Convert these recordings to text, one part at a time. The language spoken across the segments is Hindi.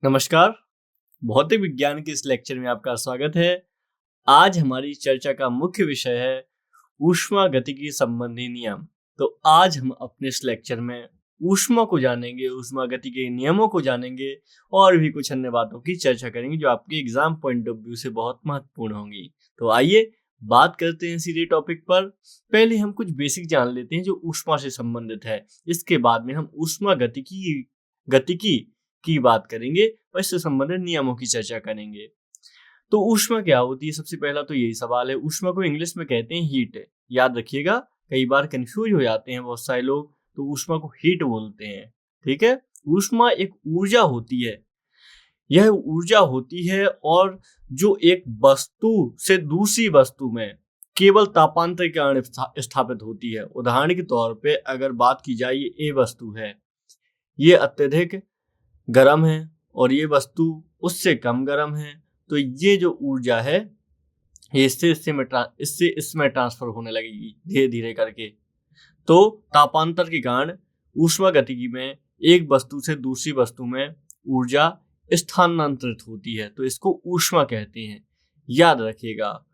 नमस्कार। भौतिक विज्ञान के इस लेक्चर में आपका स्वागत है। आज हमारी चर्चा का मुख्य विषय है ऊष्मागतिकी संबंधी नियम। तो आज हम अपने इस लेक्चर में ऊष्मा को जानेंगे, ऊष्मागतिकी के नियमों को जानेंगे और भी कुछ अन्य बातों की चर्चा करेंगे जो आपके एग्जाम पॉइंट ऑफ व्यू से बहुत महत्वपूर्ण होंगी। तो आइए बात करते हैं सीधे टॉपिक पर। पहले हम कुछ बेसिक जान लेते हैं जो ऊष्मा से संबंधित है। इसके बाद में हम गतिकी की बात करेंगे और इससे संबंधित नियमों की चर्चा करेंगे। तो ऊष्मा क्या होती है? सबसे पहला तो यही सवाल है। ऊष्मा को इंग्लिश में कहते हैं हीट। याद रखिएगा, कई बार कंफ्यूज हो जाते हैं बहुत सारे लोग, तो ऊष्मा को हीट बोलते हैं। ठीक है। ऊष्मा एक ऊर्जा होती है। यह ऊर्जा होती है और जो एक वस्तु से दूसरी वस्तु में केवल तापांतर के कारण स्थापित होती है। उदाहरण के तौर पे अगर बात की जाए, ये ए वस्तु है, ये अत्यधिक गर्म है और ये वस्तु उससे कम गर्म है, तो ये जो ऊर्जा है ये इससे इसमें ट्रांसफर होने लगेगी धीरे धीरे करके। तो तापांतर के कारण ऊष्मागतिकी में एक वस्तु से दूसरी वस्तु में ऊर्जा स्थानांतरित होती है, तो इसको ऊष्मा कहते हैं। याद रखिएगा,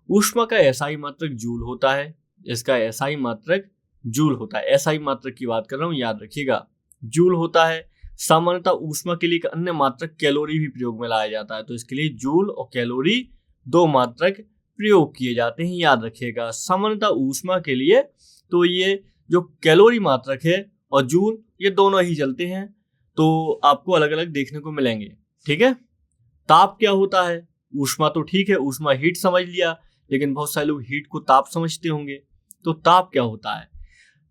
ऊष्मा का एसआई मात्रक जूल होता है। इसका एसआई मात्रक जूल होता है। एसआई मात्रक की बात कर रहा हूं, याद रखिएगा, जूल होता है। सामान्यतः ऊष्मा के लिए एक अन्य मात्रक कैलोरी भी प्रयोग में लाया जाता है, तो इसके लिए जूल और कैलोरी दो मात्रक प्रयोग किए जाते हैं। याद रखिएगा, सामान्यतः ऊष्मा के लिए तो ये जो कैलोरी मात्रक है और जूल, ये दोनों ही चलते हैं, तो आपको अलग अलग देखने को मिलेंगे। ठीक है। ताप क्या होता है? ऊष्मा तो ठीक है, ऊष्मा हीट समझ लिया, लेकिन बहुत सारे लोग हीट को ताप समझते होंगे। तो ताप क्या होता है?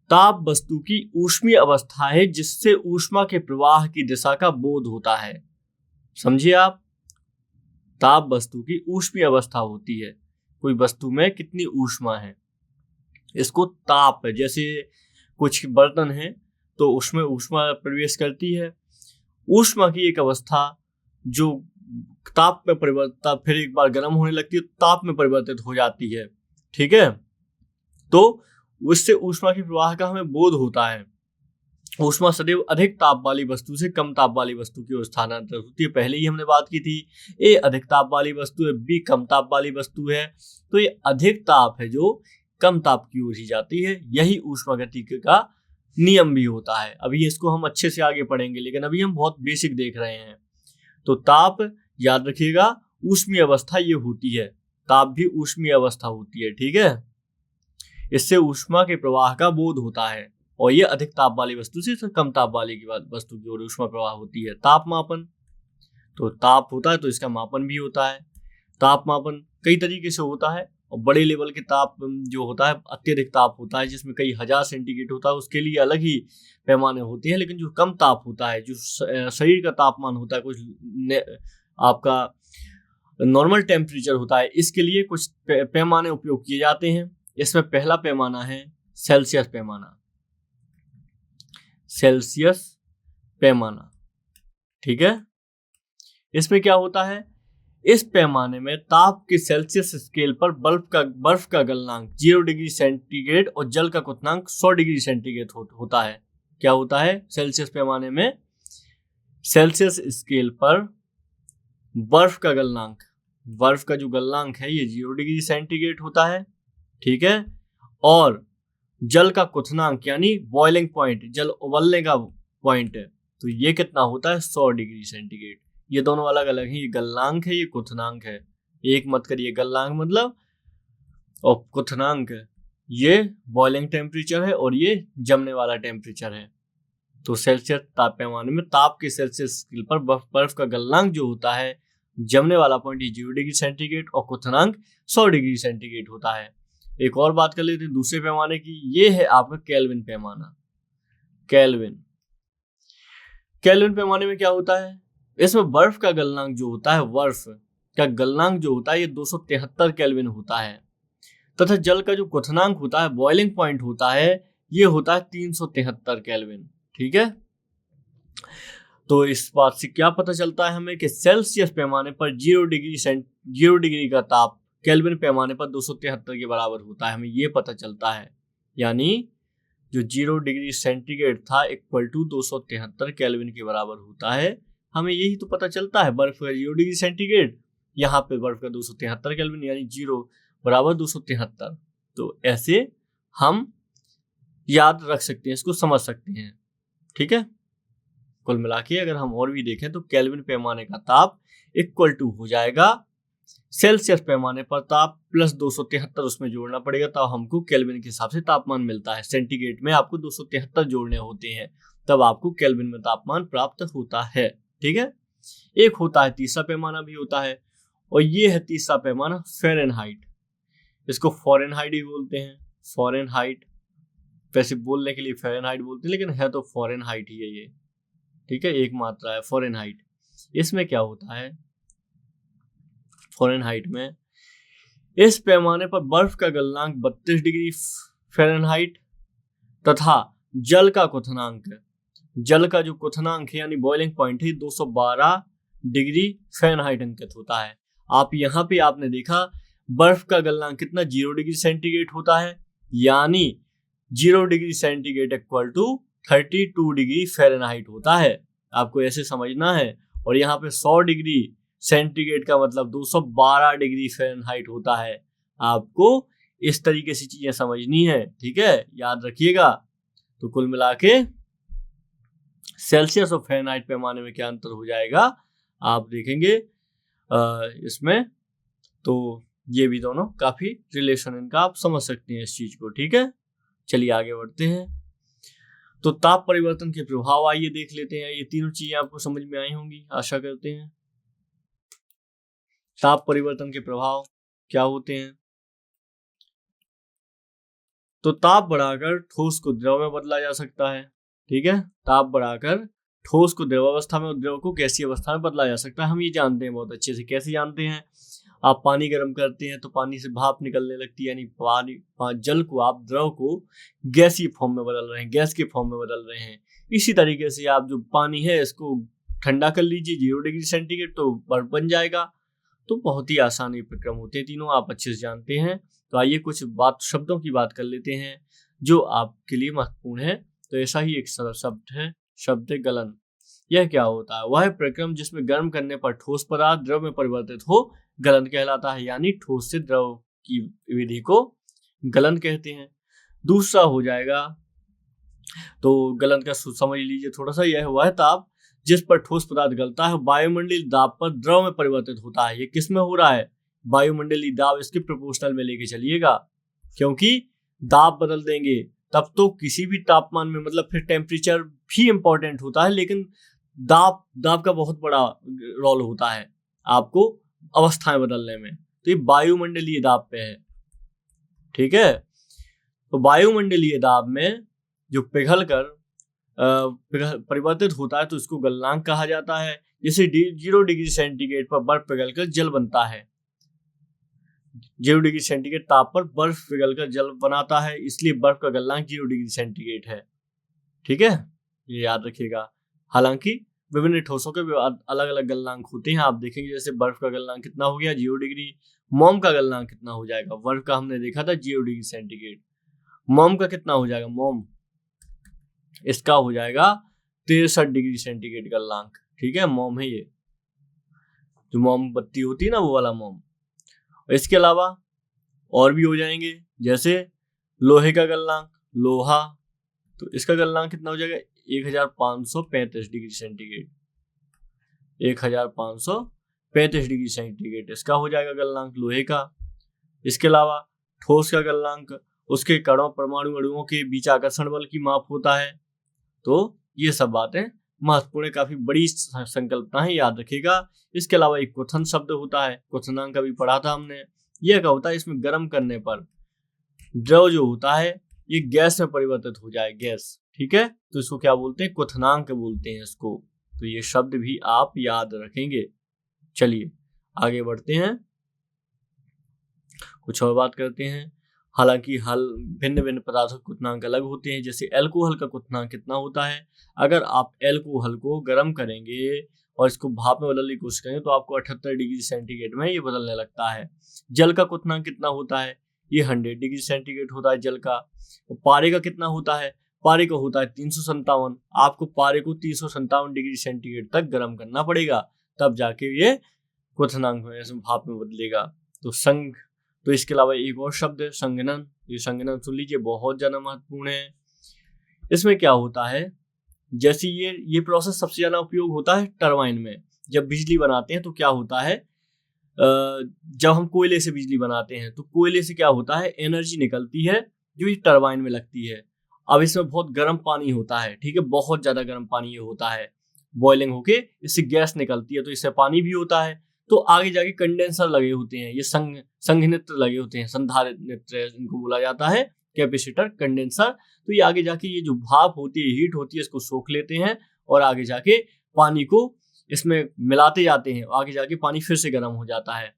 ताप वस्तु की ऊष्मीय अवस्था है जिससे ऊष्मा के प्रवाह की दिशा का बोध होता है। समझिए आप, ताप वस्तु की ऊष्मीय अवस्था होती है, कोई वस्तु में कितनी ऊष्मा है, इसको ताप है। जैसे कुछ बर्तन है तो उसमें ऊष्मा प्रवेश करती है। ऊष्मा की एक अवस्था जो ताप में परिवर्तित, फिर एक बार गर्म होने लगती है, ताप में परिवर्तित हो जाती है। ठीक है। तो उससे ऊष्मा के प्रवाह का हमें बोध होता है। ऊष्मा सदैव अधिक ताप वाली वस्तु से कम ताप वाली वस्तु की ओर स्थानांतरित होती है। पहले ही हमने बात की थी, ए अधिक ताप वाली वस्तु है, बी कम ताप वाली वस्तु है। तो ये अधिक ताप है जो कम ताप की ओर ही जाती है। यही ऊष्मागतिकी का नियम भी होता है। अभी इसको हम अच्छे से आगे पढ़ेंगे, लेकिन अभी हम बहुत बेसिक देख रहे हैं। तो ताप, याद रखिएगा, ऊष्मीय अवस्था ये होती है। ताप भी ऊष्मीय अवस्था होती है। ठीक है। इससे ऊष्मा के प्रवाह का बोध होता है और ये अधिक ताप वाली वस्तु से कम ताप वाली वस्तु की ओर ऊष्मा प्रवाह होती है। ताप मापन, तो ताप होता है तो इसका मापन भी होता है। ताप मापन कई तरीके से होता है और बड़े लेवल के ताप जो होता है, अत्यधिक ताप होता है जिसमें कई हजार सेंटीग्रेड होता है, उसके लिए अलग ही पैमाने होते हैं। लेकिन जो कम ताप होता है, जो शरीर का तापमान होता है, कुछ आपका नॉर्मल टेम्परेचर होता है, इसके लिए कुछ पैमाने उपयोग किए जाते हैं। इसमें पहला पैमाना है सेल्सियस पैमाना। सेल्सियस पैमाना, ठीक है। इसमें क्या होता है? इस पैमाने में ताप के सेल्सियस स्केल पर बर्फ का गलनांक 0 डिग्री सेंटीग्रेड और जल का क्वथनांक 100 डिग्री सेंटीग्रेड होता है। क्या होता है? सेल्सियस पैमाने में सेल्सियस स्केल पर बर्फ का जो गलनांक है ये 0 डिग्री सेंटीग्रेड होता है। ठीक है। और जल का क्वथनांक यानी बॉइलिंग पॉइंट, जल उबलने का पॉइंट है, तो ये कितना होता है? 100 डिग्री सेंटीग्रेड। ये दोनों अलग अलग हैं। ये गलनांक है, ये क्वथनांक है। एक मत करिए, गलनांक मतलब और क्वथनांक ये बॉइलिंग टेम्परेचर है और ये जमने वाला टेम्परेचर है। तो सेल्सियस ताप पैमाने में ताप के सेल्सियस स्केल पर बर्फ का गलनांक जो होता है, जमने वाला पॉइंट 0 डिग्री सेंटीग्रेड और क्वथनांक 100 डिग्री सेंटीग्रेड होता है। एक और बात कर लेते हैं दूसरे पैमाने की। ये है आपका केल्विन पैमाना। केल्विन पैमाने में क्या होता है? इसमें बर्फ का गलनांक जो होता है, बर्फ का गलनांक जो होता है, ये 273 केल्विन होता है, तथा जल का जो क्वथनांक होता है, बॉइलिंग पॉइंट होता है, ये होता है 373 केल्विन। ठीक है। तो इस बात से क्या पता चलता है हमें कि सेल्सियस पैमाने पर 0 डिग्री का ताप केल्विन पैमाने पर 273 के बराबर होता है। हमें ये पता चलता है, यानी जो 0 डिग्री सेंटीग्रेड था इक्वल टू 273 केल्विन के बराबर होता है। हमें यही तो पता चलता है। बर्फ का 0 डिग्री सेंटीग्रेड, यहाँ पे बर्फ का 273 केल्विन, यानी 0 बराबर 273। तो ऐसे हम याद रख सकते हैं, इसको समझ सकते हैं। ठीक है, कुल मिला के अगर हम और भी देखें तो केल्विन पैमाने का ताप इक्वल टू हो जाएगा सेल्सियस पैमाने पर ताप प्लस 273 उसमें जोड़ना पड़ेगा, तब हमको केल्विन के हिसाब से तापमान मिलता है। सेंटीग्रेड में आपको 273 जोड़ने होते हैं, तब आपको केल्विन में तापमान प्राप्त होता है। ठीक है, एक होता है तीसरा पैमाना भी होता है, और ये है तीसरा पैमाना फ़ारेनहाइट। इसको फ़ारेनहाइट भी बोलते हैं, फ़ारेनहाइट। वैसे बोलने के लिए फ़ारेनहाइट बोलते हैं, लेकिन है तो फ़ारेनहाइट ही है ये। ठीक है, एक मात्रा है फ़ारेनहाइट। इसमें क्या होता है, फ़ारेनहाइट में इस पैमाने पर बर्फ का गलनांक 32 डिग्री फ़ारेनहाइट तथा जल का क्वथनांक, जल का जो क्वथनांक है यानी बॉइलिंग पॉइंट है 212 डिग्री फ़ारेनहाइट अंकित होता है। आप यहाँ पे आपने देखा बर्फ का गलनांक कितना 0 डिग्री सेंटीग्रेड होता है, यानी 0 degree centigrade equal to 32 degree Fahrenheit होता है। आपको ऐसे समझना है। और यहाँ पे 100 डिग्री सेंटीग्रेड का मतलब 212 डिग्री फ़ारेनहाइट होता है। आपको इस तरीके से चीजें समझनी है। ठीक है, याद रखिएगा। तो कुल मिला के सेल्सियस और फ़ारेनहाइट पैमाने में क्या अंतर हो जाएगा आप देखेंगे इसमें। तो ये भी दोनों काफी रिलेशन इनका आप समझ सकते हैं इस चीज को। ठीक है, चलिए आगे बढ़ते हैं। तो ताप परिवर्तन के प्रभाव आइए देख लेते हैं। ये तीनों चीजें आपको समझ में आई होंगी, आशा करते हैं। ताप परिवर्तन के प्रभाव क्या होते हैं? तो ताप बढ़ाकर ठोस को द्रव में बदला जा सकता है। ठीक है, ताप बढ़ाकर ठोस को द्रव अवस्था में और द्रव को गैसीय अवस्था में बदला जा सकता है। हम ये जानते हैं बहुत अच्छे से। कैसे जानते हैं? आप पानी गर्म करते हैं तो पानी से भाप निकलने लगती है, यानी जल को आप द्रव को गैसीय फॉर्म में बदल रहे हैं, गैस के फॉर्म में बदल रहे हैं। इसी तरीके से आप जो पानी है इसको ठंडा कर लीजिए 0 डिग्री सेंटीग्रेड, तो बर्फ बन जाएगा। तो बहुत ही आसान ये प्रक्रम होते हैं तीनों, आप अच्छे से जानते हैं। तो आइए कुछ शब्दों की बात कर लेते हैं जो आपके लिए महत्वपूर्ण है। तो ऐसा ही एक शब्द है, शब्द गलन। यह क्या होता है? वह प्रक्रम जिसमें गर्म करने पर ठोस पदार्थ द्रव में परिवर्तित हो गलन कहलाता है, यानी ठोस से द्रव की विधि को गलन कहते हैं। दूसरा हो जाएगा, तो गलन का समझ लीजिए थोड़ा सा। यह वह ताप जिस पर ठोस पदार्थ गलता है वायुमंडलीय दाब पर द्रव में परिवर्तित होता है। ये किस में हो रहा है? वायुमंडलीय दाब। इसके प्रोपोर्शनल में लेके चलिएगा, क्योंकि दाब बदल देंगे तब तो किसी भी तापमान में, मतलब फिर टेम्परेचर भी इंपॉर्टेंट होता है, लेकिन दाब का बहुत बड़ा रोल होता है आपको अवस्थाएं बदलने में। तो ये वायुमंडलीय दाब पे है। ठीक है, तो वायुमंडलीय दाब में जो पिघलकर परिवर्तित होता है तो इसको गलनांक कहा जाता है। जैसे 0 डिग्री सेंटीग्रेड पर बर्फ पिघलकर जल बनता है। 0 डिग्री सेंटीग्रेड ताप पर बर्फ पिघलकर जल बनाता है, इसलिए बर्फ का गलनांक 0 डिग्री सेंटीग्रेड है। ठीक है, ये याद रखिएगा। हालांकि विभिन्न ठोसों के अलग अलग गलनांक होते हैं। आप देखेंगे जैसे बर्फ का गलनांक कितना हो गया 0 डिग्री, मोम का गलनांक कितना हो जाएगा? बर्फ का हमने देखा था 0 डिग्री सेंटीग्रेड, मोम का कितना हो जाएगा? मोम इसका हो जाएगा 63 डिग्री सेंटीग्रेड गलनांक। ठीक है, मोम है ये, जो मोमबत्ती होती है ना, वो वाला मोम। इसके अलावा और भी हो जाएंगे, जैसे लोहे का गलनांक, लोहा, तो इसका गलनांक कितना हो जाएगा? 1535 डिग्री सेंटीग्रेड, 1535 डिग्री सेंटीग्रेड इसका हो जाएगा गलनांक लोहे का। इसके अलावा ठोस का गलनांक उसके कणों परमाणु अणुओं के बीच आकर्षण बल की माप होता है। तो ये सब बातें महत्वपूर्ण, काफी बड़ी संकल्पना है, याद रखिएगा। इसके अलावा एक क्वथन शब्द होता है, क्वथनांक भी पढ़ा था हमने। यह क्या होता है? इसमें गर्म करने पर द्रव जो होता है ये गैस में परिवर्तित हो जाए, गैस। ठीक है, तो इसको क्या बोलते हैं? क्वथनांक बोलते हैं इसको। तो ये शब्द भी आप याद रखेंगे। चलिए आगे बढ़ते हैं, कुछ और बात करते हैं। हालांकि भिन्न भिन्न पदार्थों के क्वथनांक अलग होते हैं। जैसे एल्कोहल का क्वथनांक कितना होता है? अगर आप एल्कोहल को गर्म करेंगे और इसको भाप में बदलने की कोशिश करेंगे तो आपको 78 डिग्री सेंटीग्रेड में ये बदलने लगता है। जल का क्वथनांक कितना होता है? ये 100 डिग्री सेंटीग्रेड होता है जल का। पारे का कितना होता है? पारे का होता है 357। आपको पारे को 357 डिग्री सेंटीग्रेड तक गर्म करना पड़ेगा, तब जाके ये क्वथनांक में भाप में बदलेगा। तो संघ, तो इसके अलावा एक और शब्द है संघनन। ये संघनन सुन लीजिए, बहुत ज्यादा महत्वपूर्ण है। इसमें क्या होता है, जैसे ये प्रोसेस सबसे ज्यादा उपयोग होता है टरबाइन में। जब बिजली बनाते हैं तो क्या होता है, जब हम कोयले से बिजली बनाते हैं तो कोयले से क्या होता है, एनर्जी निकलती है जो इस टरबाइन में लगती है। अब इसमें बहुत गर्म पानी होता है, ठीक है, बहुत ज्यादा गर्म पानी ये होता है, बॉइलिंग होके इससे गैस निकलती है, तो इससे पानी भी होता है। तो आगे जाके कंडेंसर लगे होते हैं, ये संघनित्र लगे होते हैं, संधारित्र इनको बोला जाता है, कैपेसिटर, कंडेंसर। तो ये आगे जाके ये जो भाप होती है, हीट होती है, इसको सोख लेते हैं और आगे जाके पानी को इसमें मिलाते जाते हैं, आगे जाके पानी फिर से गर्म हो जाता है।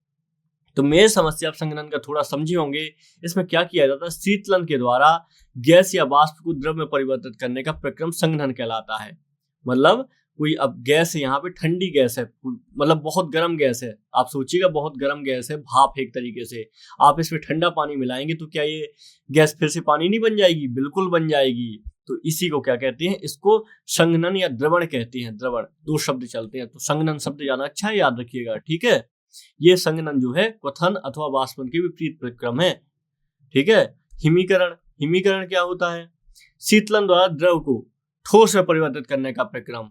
तो मेरे समझ से आप संघनन का थोड़ा समझे होंगे। इसमें क्या किया जाता है, शीतलन के द्वारा गैस या वाष्प को द्रव में परिवर्तित करने का प्रक्रम संघनन कहलाता है। मतलब कोई अब गैस है, यहाँ पे ठंडी गैस है, मतलब बहुत गर्म गैस है, आप सोचिएगा बहुत गर्म गैस है, भाप एक तरीके से, आप इसमें ठंडा पानी मिलाएंगे तो क्या ये गैस फिर से पानी नहीं बन जाएगी? बिल्कुल बन जाएगी। तो इसी को क्या कहते हैं, इसको संघनन या द्रवण कहते हैं। द्रवण, दो शब्द चलते हैं, तो संघनन शब्द जाना अच्छा है, याद रखिएगा, ठीक है। ये संघनन जो है क्वथन अथवा वाष्पन के विपरीत प्रक्रम है, ठीक है। हिमीकरण, हिमीकरण क्या होता है, शीतलन द्वारा द्रव को ठोस में परिवर्तित करने का प्रक्रम।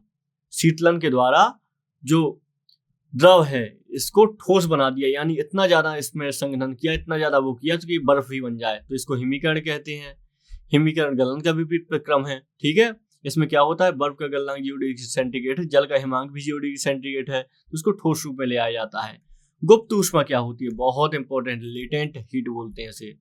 शीतलन के द्वारा जो द्रव है इसको ठोस बना दिया, यानी इतना ज्यादा इसमें संघनन किया, इतना ज्यादा वो किया तो कि बर्फ ही बन जाए, तो इसको हिमीकरण कहते हैं। हिमीकरण गलन का विपरीत प्रक्रम है, ठीक है। इसमें क्या होता है, बर्फ का गलनांक 0 डिग्री सेंटीग्रेड है, जल का हिमांक भी 0 डिग्री सेंटीग्रेड है, तो उसको ठोस रूप में ले आया जाता है। गुप्त ऊष्मा क्या होती है, बहुत इंपॉर्टेंट, लेटेंट हीट बोलते हैं इसे।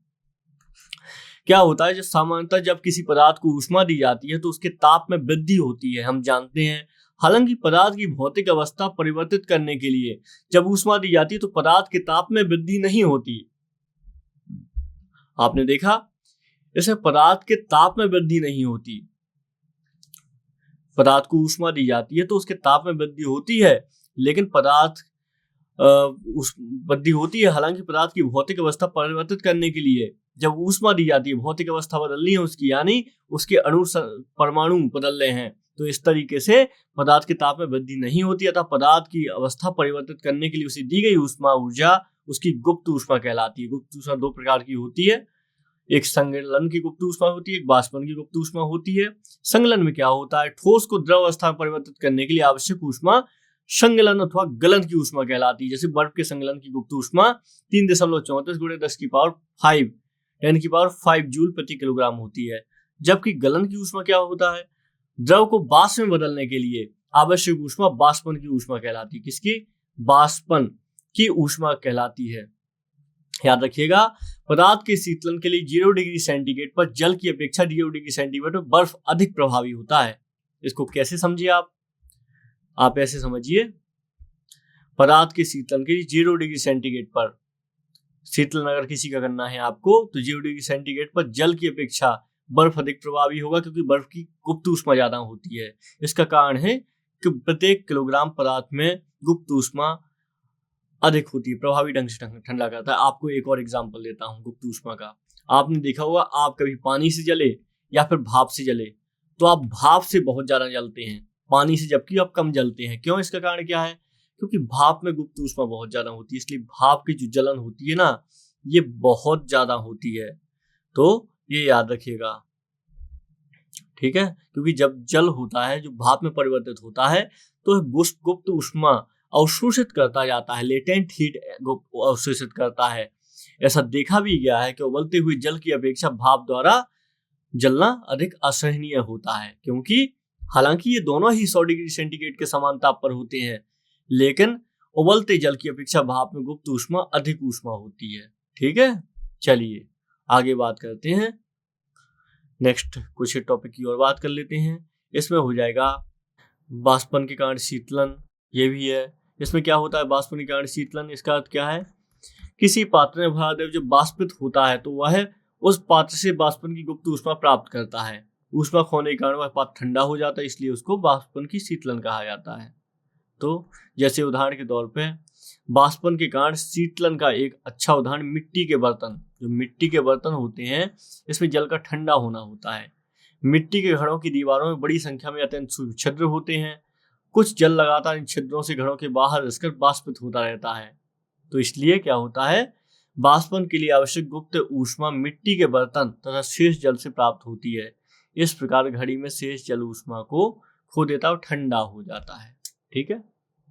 क्या होता है, जब सामान्यतः जब किसी पदार्थ को ऊष्मा दी जाती है तो उसके ताप में वृद्धि होती है, हम जानते हैं। हालांकि पदार्थ की भौतिक अवस्था परिवर्तित करने के लिए जब ऊष्मा दी जाती है तो पदार्थ के ताप में वृद्धि नहीं होती। आपने देखा, इसे पदार्थ के ताप में वृद्धि नहीं होती। पदार्थ को ऊष्मा दी जाती है तो उसके ताप में वृद्धि होती है, लेकिन पदार्थ वृद्धि होती है। हालांकि पदार्थ की भौतिक अवस्था परिवर्तित करने के लिए जब ऊष्मा दी जाती है, भौतिक अवस्था बदलनी है उसकी, यानी उसके अणु परमाणु बदल रहे हैं, तो इस तरीके से पदार्थ के ताप में वृद्धि नहीं होती, अतः पदार्थ की अवस्था परिवर्तित करने के लिए उसे दी गई ऊष्मा ऊर्जा उसकी गुप्त ऊष्मा कहलाती है। गुप्त ऊष्मा दो प्रकार की होती है, एक संगलन की गुप्त ऊष्मा होती है, एक वाष्पन की गुप्त ऊष्मा होती है। संगलन में क्या होता है, ठोस को द्रव अवस्था में परिवर्तित करने के लिए आवश्यक ऊष्मा संगलन अथवा गलन की ऊष्मा कहलाती है। जैसे बर्फ के संगलन की गुप्त ऊष्मा 3.34 × 10⁵ जूल प्रति किलोग्राम होती है, जबकि गलन की ऊष्मा क्या होता है, द्रव को वाष्प में बदलने के लिए आवश्यक ऊष्मा वाष्पन की ऊष्मा कहलाती है। किसकी? वाष्पन की ऊष्मा कहलाती है। याद रखिएगा, पदार्थ के शीतलन के लिए 0 डिग्री सेंटीग्रेड पर जल की अपेक्षा 0 डिग्री सेंटीग्रेड पर बर्फ अधिक प्रभावी होता है। इसको कैसे समझिए आप ऐसे समझिए, पदार्थ के शीतलन के लिए 0 डिग्री सेंटीग्रेड पर शीतलन अगर किसी का करना है आपको, तो 0 डिग्री सेंटीग्रेड पर जल की अपेक्षा बर्फ अधिक प्रभावी होगा, क्योंकि बर्फ की गुप्त ऊष्मा ज्यादा होती है। इसका कारण है कि प्रत्येक किलोग्राम पदार्थ में गुप्त ऊष्मा अधिक होती है, प्रभावी ढंग से ठंडा करता है। आपको एक और एग्जांपल देता हूं गुप्त ऊष्मा का। आपने देखा होगा, आप कभी पानी से जले या फिर भाप से जले, तो आप भाप से बहुत ज्यादा जलते हैं, पानी से जबकि आप कम जलते हैं। क्यों? इसका कारण क्या है, क्योंकि भाप में गुप्त ऊष्मा बहुत ज्यादा होती है, इसलिए भाप की जो जलन होती है ना, ये बहुत ज्यादा होती है। तो ये याद रखिएगा, ठीक है। क्योंकि जब जल होता है जो भाप में परिवर्तित होता है, तो गुप्त ऊष्मा अवशोषित करता जाता है, लेटेंट हीट अवशोषित करता है। ऐसा देखा भी गया है कि उबलते हुए जल की अपेक्षा भाप द्वारा जलना अधिक असहनीय होता है, क्योंकि हालांकि ये दोनों ही 100 डिग्री सेंटीग्रेड के समान ताप पर होते हैं, लेकिन उबलते जल की अपेक्षा भाप में गुप्त ऊष्मा अधिक ऊष्मा होती है, ठीक है। चलिए आगे बात करते हैं, नेक्स्ट कुछ टॉपिक की और बात कर लेते हैं। इसमें हो जाएगा वाष्पन के कारण शीतलन, ये भी है। इसमें क्या होता है, वाष्पन के कारण शीतलन, इसका अर्थ क्या है, किसी पात्र में भरा द्रव जब वाष्पित होता है तो वह उस पात्र से वाष्पन की गुप्त ऊष्मा प्राप्त करता है। ऊष्मा खोने के कारण वह पात्र ठंडा हो जाता है, इसलिए उसको वाष्पन की शीतलन कहा जाता है। तो जैसे उदाहरण के तौर पे वाष्पन के कारण शीतलन का एक अच्छा उदाहरण मिट्टी के बर्तन, जो मिट्टी के बर्तन होते हैं, इसमें जल का ठंडा होना होता है। मिट्टी के घड़ों की दीवारों में बड़ी संख्या में अत्यंत सूक्ष्म छिद्र होते हैं। कुछ जल लगातार इन छिद्रों से घड़ों के बाहर रिसकर बाष्पित होता रहता है। तो इसलिए क्या होता है, बाष्पन के लिए आवश्यक गुप्त ऊष्मा मिट्टी के बर्तन तथा शेष जल से प्राप्त होती है। इस प्रकार घड़ी में शेष जल ऊष्मा को खो देता और ठंडा हो जाता है। ठीक है,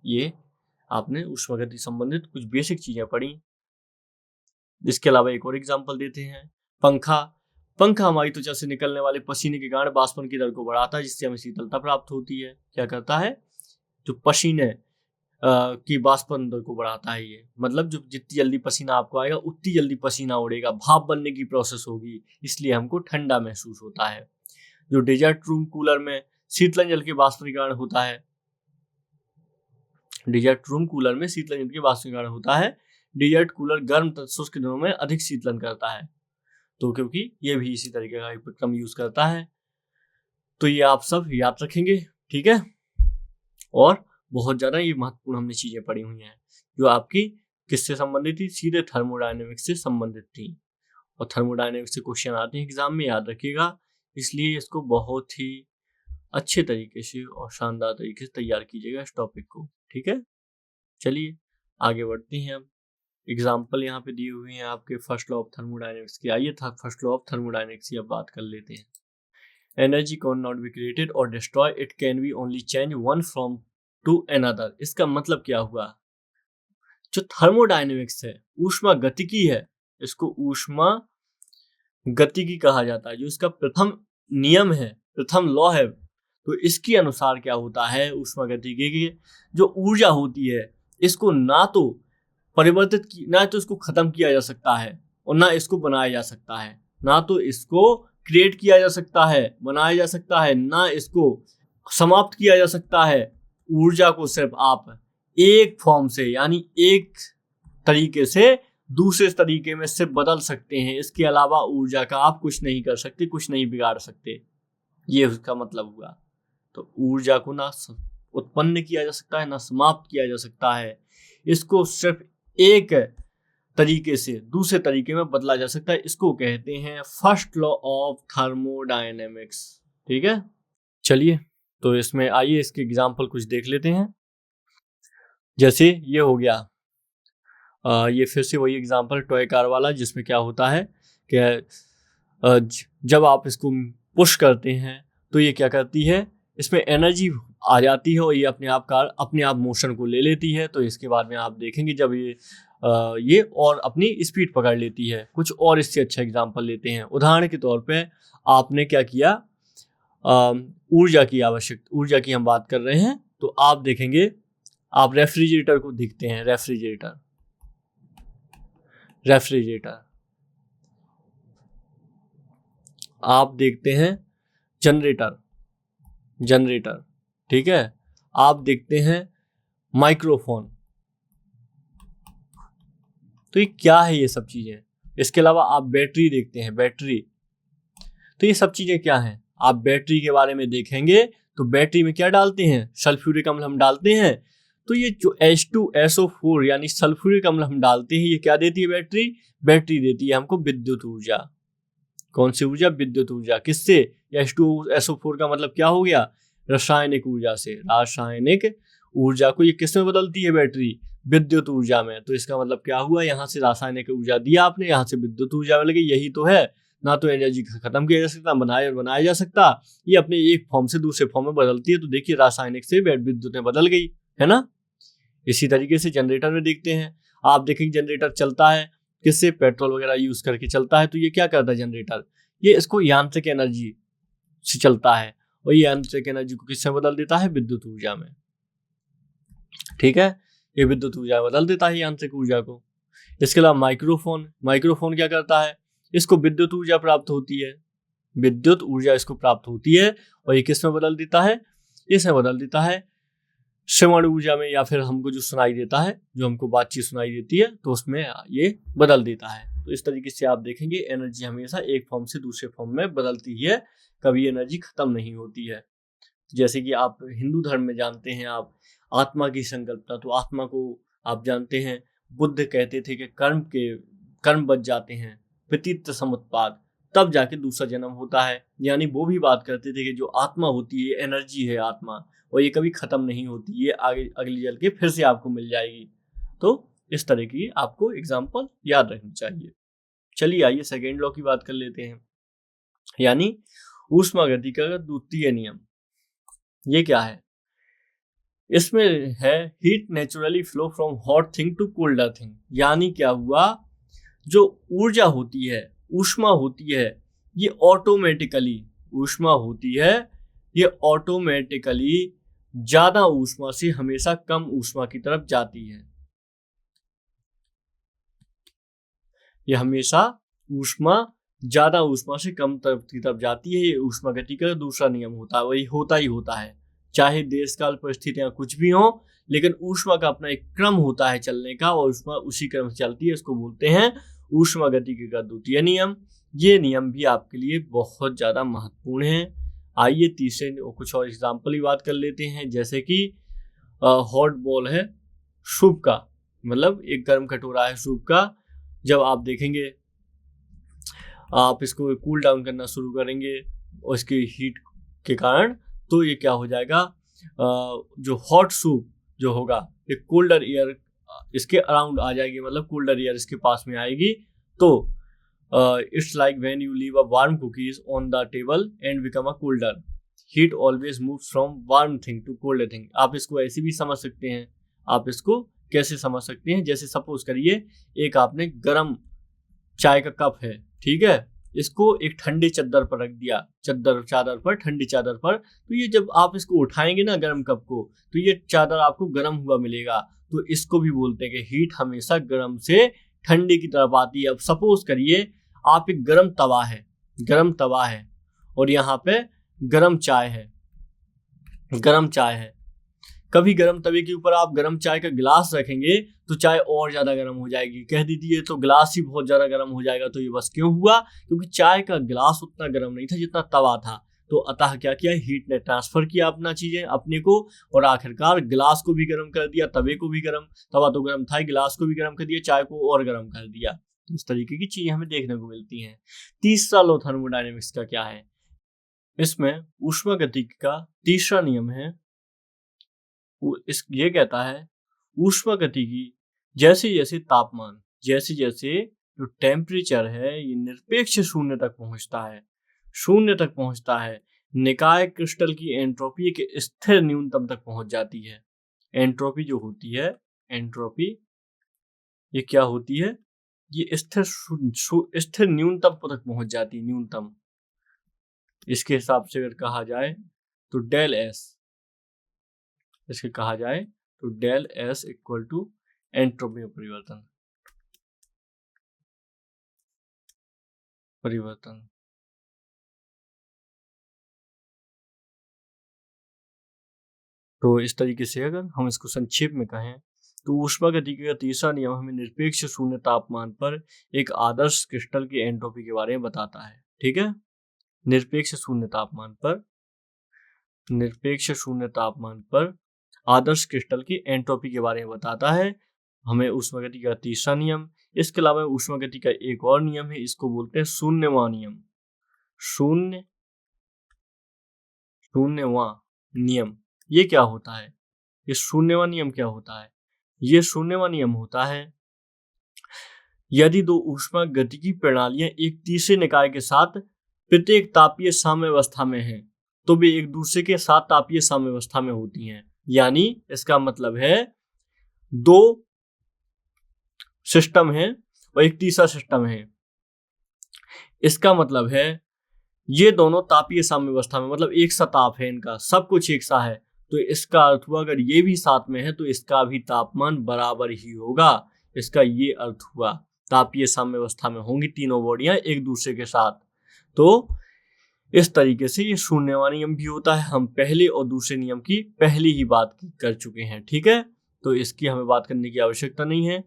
ये आपने ऊष्मागति संबंधित कुछ बेसिक चीजें पढ़ी। इसके अलावा एक और एग्जांपल देते हैं, पंखा। पंखा हमारी त्वचा से निकलने वाले पसीने के कारण बाष्पन की दर को बढ़ाता है, जिससे हमें शीतलता प्राप्त होती है। क्या करता है, जो पसीने की बाष्पन दर को बढ़ाता है। ये मतलब जो जितनी जल्दी पसीना आपको आएगा उतनी जल्दी पसीना उड़ेगा, भाप बनने की प्रोसेस होगी, इसलिए हमको ठंडा महसूस होता है। जो डेजर्ट रूम कूलर में शीतलन जल के बाष्पीकरण होता है, डेजर्ट रूम कूलर में शीतलन जल के बाष्पीकरण होता है। डेजर्ट कूलर गर्म तथा शुष्क दिनों में अधिक शीतलन करता है, तो क्योंकि ये भी इसी तरीके का उपक्रम यूज करता है। तो ये आप सब याद रखेंगे, ठीक है। और बहुत ज्यादा ये महत्वपूर्ण हमने चीजें पढ़ी हुई हैं जो आपकी किससे संबंधित थी, सीधे थर्मोडायनेमिक्स से संबंधित थी। और थर्मोडायनेमिक्स से क्वेश्चन आते हैं एग्जाम में, याद रखिएगा। इसलिए इसको बहुत ही अच्छे तरीके से और शानदार तरीके से तैयार कीजिएगा इस टॉपिक को, ठीक है। चलिए आगे बढ़ते हैं। अब एग्जाम्पल यहाँ पे दिए हुए हैं आपके फर्स्ट लॉ ऑफ थर्मोडायनेमिक्स की। आइए था फर्स्ट लॉ ऑफ थर्मोडायनेमिक्स की अब बात कर लेते हैं। Energy can not be created और destroy, it can be only change one from to another. इसका मतलब क्या हुआ, जो थर्मोडायनेमिक्स है, ऊष्मा गतिकी है, इसको ऊष्मा गतिकी कहा जाता है। जो इसका प्रथम नियम है, प्रथम लॉ है, तो इसके अनुसार क्या होता है, ऊष्मा गतिकी की जो ऊर्जा होती है, इसको ना तो परिवर्तित ना तो इसको खत्म किया जा सकता है और ना इसको बनाया जा सकता है। ना तो इसको क्रिएट किया जा सकता है, बनाया जा सकता है, ना इसको समाप्त किया जा सकता है। ऊर्जा को सिर्फ आप एक फॉर्म से, यानी एक तरीके से दूसरे तरीके में सिर्फ बदल सकते हैं। इसके अलावा ऊर्जा का आप कुछ नहीं कर सकते, कुछ नहीं बिगाड़ सकते, ये उसका मतलब हुआ। तो ऊर्जा को ना उत्पन्न किया जा सकता है, ना समाप्त किया जा सकता है। इसको सिर्फ एक तरीके से दूसरे तरीके में बदला जा सकता है। इसको कहते हैं फर्स्ट लॉ ऑफ थर्मोडायनेमिक्स, ठीक है। चलिए तो इसमें आइए इसके एग्जाम्पल कुछ देख लेते हैं। जैसे ये हो गया, ये फिर से वही एग्जाम्पल टॉय कार वाला, जिसमें क्या होता है कि जब आप इसको पुश करते हैं तो ये क्या करती है, इसमें एनर्जी आ जाती है और ये अपने आप मोशन को ले लेती है। तो इसके बाद में आप देखेंगे जब ये और अपनी स्पीड पकड़ लेती है। कुछ और इससे अच्छा एग्जाम्पल लेते हैं। उदाहरण के तौर पे आपने क्या किया, ऊर्जा की हम बात कर रहे हैं, तो आप देखेंगे, आप रेफ्रिजरेटर को देखते हैं, रेफ्रिजरेटर आप देखते हैं, जनरेटर, ठीक है। आप देखते हैं माइक्रोफोन। तो ये क्या है, ये सब चीजें। इसके अलावा आप बैटरी देखते हैं, बैटरी। तो ये सब चीजें क्या हैं, आप बैटरी के बारे में देखेंगे तो बैटरी में क्या डालते हैं, सल्फ्यूरिक अम्ल हम डालते हैं। तो ये जो H2SO4 यानी सल्फ्यूरिक अम्ल हम डालते हैं, ये क्या देती है, बैटरी देती है हमको विद्युत ऊर्जा। कौन सी ऊर्जा, विद्युत ऊर्जा। किससे, H2SO4 का मतलब क्या हो गया, रासायनिक ऊर्जा से। रासायनिक ऊर्जा को ये किस में बदलती है, बैटरी, विद्युत ऊर्जा में। तो इसका मतलब क्या हुआ, यहाँ से रासायनिक ऊर्जा दिया आपने, यहाँ से विद्युत ऊर्जा मिल गई। यही तो है, ना तो एनर्जी खत्म किया जा सकता, बनाया जा सकता, ये अपने एक फॉर्म से दूसरे फॉर्म में बदलती है। तो देखिए रासायनिक से विद्युत में बदल गई, है ना। इसी तरीके से जनरेटर में देखते हैं, आप देखेंगे जनरेटर चलता है किससे, पेट्रोल वगैरह यूज करके चलता है। तो ये क्या करता है जनरेटर, ये इसको यांत्रिक एनर्जी से चलता है और ये यांत्रिक एनर्जी को किससे बदल देता है, विद्युत ऊर्जा में, ठीक है। ये विद्युत ऊर्जा बदल देता है यांत्रिक ऊर्जा को। इसके अलावा माइक्रोफोन क्या करता है, इसको विद्युत ऊर्जा प्राप्त होती है, विद्युत ऊर्जा इसको प्राप्त होती है और ये किस में बदल देता है, इसमें बदल देता है श्रवण ऊर्जा में, या फिर हमको जो सुनाई देता है, जो हमको बातचीत सुनाई देती है, तो उसमें ये बदल देता है। तो इस तरीके से आप देखेंगे एनर्जी हमेशा एक फॉर्म से दूसरे फॉर्म में बदलती है, कभी एनर्जी खत्म नहीं होती है। जैसे कि आप हिंदू धर्म में जानते हैं आप आत्मा की संकल्पना, तो आत्मा को आप जानते हैं बुद्ध कहते थे कि कर्म बच जाते हैं, प्रतीत समुत्पाद। तब जाके दूसरा जन्म होता है। यानी वो भी बात करते थे कि जो आत्मा होती है, एनर्जी है आत्मा, और ये कभी खत्म नहीं होती, ये आगे अगली जल के फिर से आपको मिल जाएगी। तो इस तरह की आपको एग्जाम्पल याद रखनी चाहिए। चलिए आइए सेकेंड लॉ की बात कर लेते हैं, यानी ऊष्मागतिकी का द्वितीय नियम। ये क्या है? इसमें है heat naturally flow from hot thing to colder thing. यानी क्या हुआ, जो ऊर्जा होती है, ऊष्मा होती है, ये ऑटोमेटिकली ऊष्मा होती है, ये ऑटोमेटिकली ज्यादा ऊष्मा से हमेशा कम ऊष्मा की तरफ जाती है। ये हमेशा ऊष्मा ज्यादा ऊष्मा से कम की तरफ जाती है। ये ऊष्मागतिकी का दूसरा नियम होता है, वही होता ही होता है, चाहे देश काल परिस्थितियां कुछ भी हो, लेकिन ऊष्मा का अपना एक क्रम होता है चलने का, और ऊष्मा उसी क्रम से चलती है। इसको बोलते हैं ऊष्मागतिकी का द्वितीय नियम। ये नियम भी आपके लिए बहुत ज्यादा महत्वपूर्ण है। आइए तीसरे कुछ और एग्जाम्पल की बात कर लेते हैं, जैसे कि हॉट बॉल है सूप का, मतलब एक गर्म कटोरा है सूप का। जब आप देखेंगे, आप इसको कूल डाउन करना शुरू करेंगे और इसकी हीट के कारण, तो ये क्या हो जाएगा, जो हॉट सूप जो होगा, एक कोल्डर एयर इसके अराउंड आ जाएगी, मतलब कोल्डर एयर इसके पास में आएगी। तो it's like when you leave a warm cookies on the table and become a colder, heat always moves from warm thing to colder thing. आप इसको ऐसे भी समझ सकते हैं। आप इसको कैसे समझ सकते हैं, जैसे सपोज करिए एक आपने गर्म चाय का कप है, ठीक है, इसको एक ठंडी चादर पर रख दिया, चादर पर, ठंडी चादर पर। तो ये जब आप इसको उठाएंगे ना गर्म कप को, तो ये चादर आपको गर्म हुआ मिलेगा। तो इसको भी बोलते हैं कि हीट हमेशा गर्म से ठंडी की तरफ आती है। अब सपोज करिए आप एक गर्म तवा है और यहाँ पे गर्म चाय है। कभी गर्म तवे के ऊपर आप गर्म चाय का गिलास रखेंगे तो चाय और ज्यादा गर्म हो जाएगी। कह दीजिए तो गिलास ही बहुत ज्यादा गर्म हो जाएगा। तो ये बस क्यों हुआ? क्योंकि चाय का गिलास उतना गर्म नहीं था जितना तवा था। तो अतः क्या किया, हीट ने ट्रांसफर किया अपना चीजें अपने को, और आखिरकार गिलास को भी गर्म कर दिया, तवे को भी गर्म, तवा तो गर्म था, गिलास को भी गर्म कर दिया, चाय को और गर्म कर दिया। इस तरीके की चीजें हमें देखने को मिलती हैं। तीसरा लॉ थर्मोडायनेमिक्स का क्या है? इसमें ऊष्मागतिकी का तीसरा नियम है, ये कहता है ऊष्मागतिकी जैसे जैसे तापमान, जैसे जैसे जो टेम्परेचर है ये निरपेक्ष शून्य तक पहुंचता है, निकाय क्रिस्टल की एंट्रोपी के स्थिर न्यूनतम तक पहुंच जाती है। एंट्रोपी जो होती है, एंट्रोपी ये क्या होती है, ये स्थिर न्यूनतम तक पहुंच जाती है, न्यूनतम। इसके हिसाब से अगर कहा जाए तो डेल एस, इसके कहा जाए तो del S equal to entropy में परिवर्तन। तो इस तरीके से अगर हम इसको संक्षेप में कहें तो ऊष्मागतिकी का तीसरा नियम हमें निरपेक्ष शून्य तापमान पर एक आदर्श क्रिस्टल की एंट्रोपी के बारे में बताता है। ठीक है, निरपेक्ष शून्य तापमान पर आदर्श क्रिस्टल की एंट्रोपी के बारे में बताता है हमें ऊष्मागतिकी का तीसरा नियम। इसके अलावा ऊष्मागतिकी का एक और नियम है, इसको बोलते हैं शून्यवां नियम। ये क्या होता है? ये शून्यवां नियम क्या होता है? ये शून्यवां नियम होता है यदि दो ऊष्मागतिकी प्रणालियां एक तीसरे निकाय के साथ प्रत्येक तापीय साम्यावस्था में हैं, तो वे एक दूसरे के साथ तापीय साम्यावस्था में होती हैं। यानी इसका मतलब है दो सिस्टम है और एक तीसरा सिस्टम है। इसका मतलब है ये दोनों तापीय साम्यावस्था में, मतलब एक सा ताप है इनका, सब कुछ एक सा है। तो इसका अर्थ हुआ अगर ये भी साथ में है तो इसका भी तापमान बराबर ही होगा। इसका ये अर्थ हुआ, तापीय साम्यावस्था में होंगी तीनों बॉडियां एक दूसरे के साथ। तो इस तरीके से ये शून्यवां नियम भी होता है। हम पहले और दूसरे नियम की पहली ही बात कर चुके हैं। ठीक है, तो इसकी हमें बात करने की आवश्यकता नहीं है।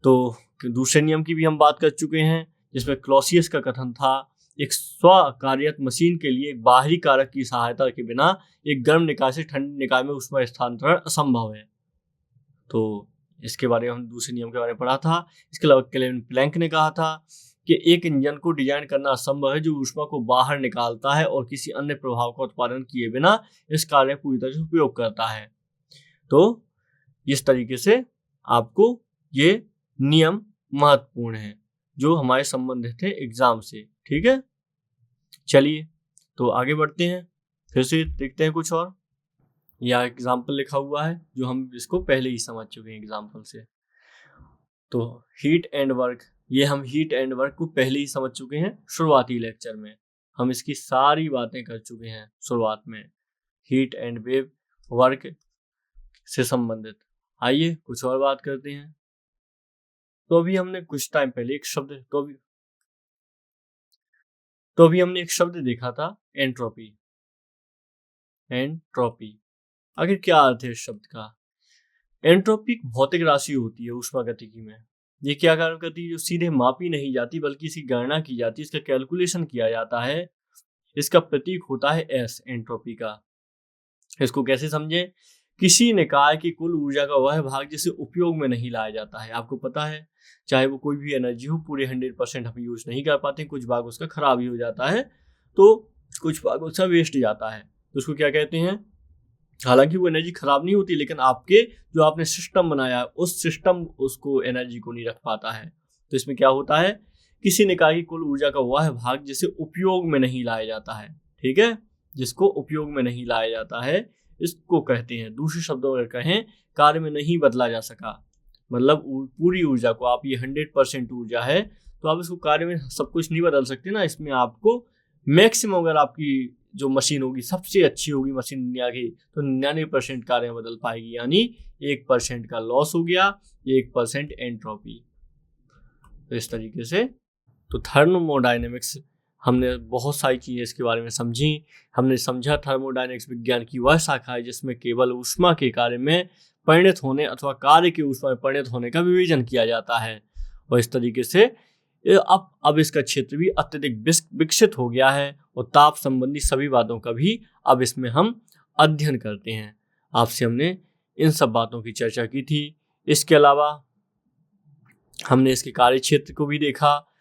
तो दूसरे नियम की भी हम बात कर चुके हैं, जिसमें क्लॉसियस का कथन था एक स्वकार्यत मशीन के लिए एक बाहरी कारक की सहायता के बिना एक गर्म निकाय से ठंडे निकाय में ऊष्मा स्थानांतरण असंभव है। तो इसके बारे में हम दूसरे नियम के बारे में पढ़ा था। इसके अलावा केल्विन प्लैंक ने कहा था कि एक इंजन को डिजाइन करना असंभव है जो ऊष्मा को बाहर निकालता है और किसी अन्य प्रभाव का उत्पादन किए बिना इस कार्य में पूरी तरह से उपयोग करता है। तो इस तरीके से आपको ये नियम महत्वपूर्ण है जो हमारे संबंधित है एग्जाम से। ठीक है, चलिए तो आगे बढ़ते हैं, फिर से देखते हैं कुछ और। यह एग्जाम्पल लिखा हुआ है जो हम इसको पहले ही समझ चुके हैं एग्जाम्पल से। तो हीट एंड वर्क, ये हम हीट एंड वर्क को पहले ही समझ चुके हैं शुरुआती लेक्चर में। हम इसकी सारी बातें कर चुके हैं शुरुआत में, हीट एंड वेव वर्क से संबंधित। आइए कुछ और बात करते हैं। तो अभी हमने कुछ टाइम पहले एक शब्द तो अभी हमने एक शब्द देखा था, एंट्रोपी। एंट्रोपी आखिर क्या अर्थ है इस शब्द का? एंट्रोपी एक भौतिक राशि होती है ऊष्मागतिकी में। ये क्या कार्य करती है? जो सीधे मापी नहीं जाती बल्कि इसकी गणना की जाती है, इसका कैलकुलेशन किया जाता है। इसका प्रतीक होता है एस, एंट्रोपी का। इसको कैसे समझें? किसी निकाय की कुल ऊर्जा का वह भाग जिसे उपयोग में नहीं लाया जाता है। आपको पता है चाहे वो कोई भी एनर्जी हो, पूरे 100% हम यूज नहीं कर पाते, कुछ भाग उसका खराब ही हो जाता है, तो कुछ भाग उसका वेस्ट जाता है, तो उसको क्या कहते हैं? हालांकि वो एनर्जी खराब नहीं होती, लेकिन आपके जो आपने सिस्टम बनाया उस सिस्टम उसको एनर्जी को नहीं रख पाता है। तो इसमें क्या होता है? किसी निकाय की कुल ऊर्जा का वह भाग जिसे उपयोग में नहीं लाया जाता है। ठीक है, जिसको उपयोग में नहीं लाया जाता है इसको कहते हैं। दूसरे शब्दों में कहें, कार्य में नहीं बदला जा सका, मतलब पूरी ऊर्जा को, आप ये 100% ऊर्जा है तो आप इसको कार्य में सब कुछ नहीं बदल सकते ना। इसमें आपको मैक्सिमम, अगर आपकी जो मशीन होगी सबसे अच्छी होगी मशीन दुनिया की, तो 99% कार्य बदल पाएगी, यानी 1% का लॉस हो गया, 1% एंट्रोपी। तो इस तरीके से तो थर्मोडायनेमिक्स हमने बहुत सारी चीज़ें इसके बारे में समझी। हमने समझा थर्मोडायनेमिक्स विज्ञान की वह शाखा है जिसमें केवल ऊष्मा के कार्य में परिणत होने अथवा कार्य के ऊष्मा में परिणत होने का विवेचन किया जाता है। और इस तरीके से अब इसका क्षेत्र भी अत्यधिक विकसित हो गया है और ताप संबंधी सभी बातों का भी अब इसमें हम अध्ययन करते हैं। आपसे हमने इन सब बातों की चर्चा की थी। इसके अलावा हमने इसके कार्य क्षेत्र को भी देखा,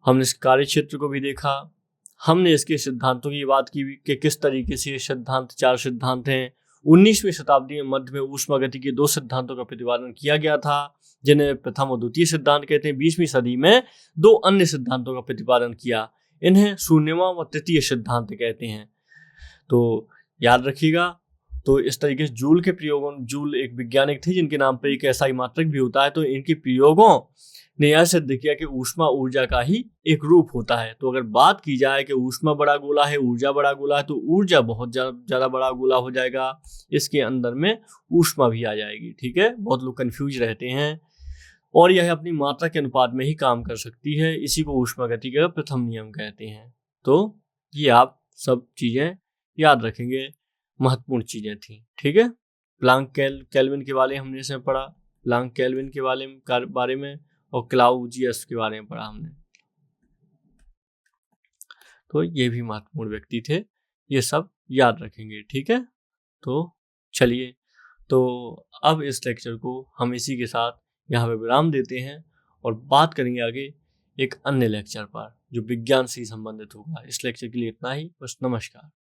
हमने इस कार्य क्षेत्र को भी देखा, हमने इसके सिद्धांतों की बात की कि किस तरीके से ये सिद्धांत, 4 सिद्धांत हैं। 19वीं शताब्दी में मध्य में ऊष्मागति के 2 सिद्धांतों का प्रतिपादन किया गया था जिन्हें प्रथम और द्वितीय सिद्धांत कहते हैं। 20वीं सदी में 2 अन्य सिद्धांतों का प्रतिपादन किया, इन्हें शून्यवा व तृतीय सिद्धांत कहते हैं। तो याद रखिएगा। तो इस तरीके से जूल के प्रयोगों, जूल एक वैज्ञानिक थे जिनके नाम पर एक SI मात्रक भी होता है, तो इनके प्रयोगों ने यह सिद्ध किया कि ऊष्मा ऊर्जा का ही एक रूप होता है। तो अगर बात की जाए कि ऊष्मा बड़ा गोला है, ऊर्जा बड़ा गोला है, तो ऊर्जा बहुत ज़्यादा बड़ा गोला हो जाएगा, इसके अंदर में ऊष्मा भी आ जाएगी। ठीक है, बहुत लोग कंफ्यूज रहते हैं, और यह अपनी मात्रा के अनुपात में ही काम कर सकती है। इसी को ऊष्मागति का प्रथम नियम कहते हैं। तो ये आप सब चीज़ें याद रखेंगे, महत्वपूर्ण चीज़ें थी। ठीक है, प्लांक केल्विन के बारे में हमने इसमें पढ़ा, प्लांक केल्विन के बारे में और क्लाउजियस के बारे में पढ़ा हमने। तो ये भी महत्वपूर्ण व्यक्ति थे, ये सब याद रखेंगे। ठीक है, तो चलिए, तो अब इस लेक्चर को हम इसी के साथ यहाँ पे विराम देते हैं और बात करेंगे आगे एक अन्य लेक्चर पर जो विज्ञान से ही संबंधित होगा। इस लेक्चर के लिए इतना ही, बस। नमस्कार।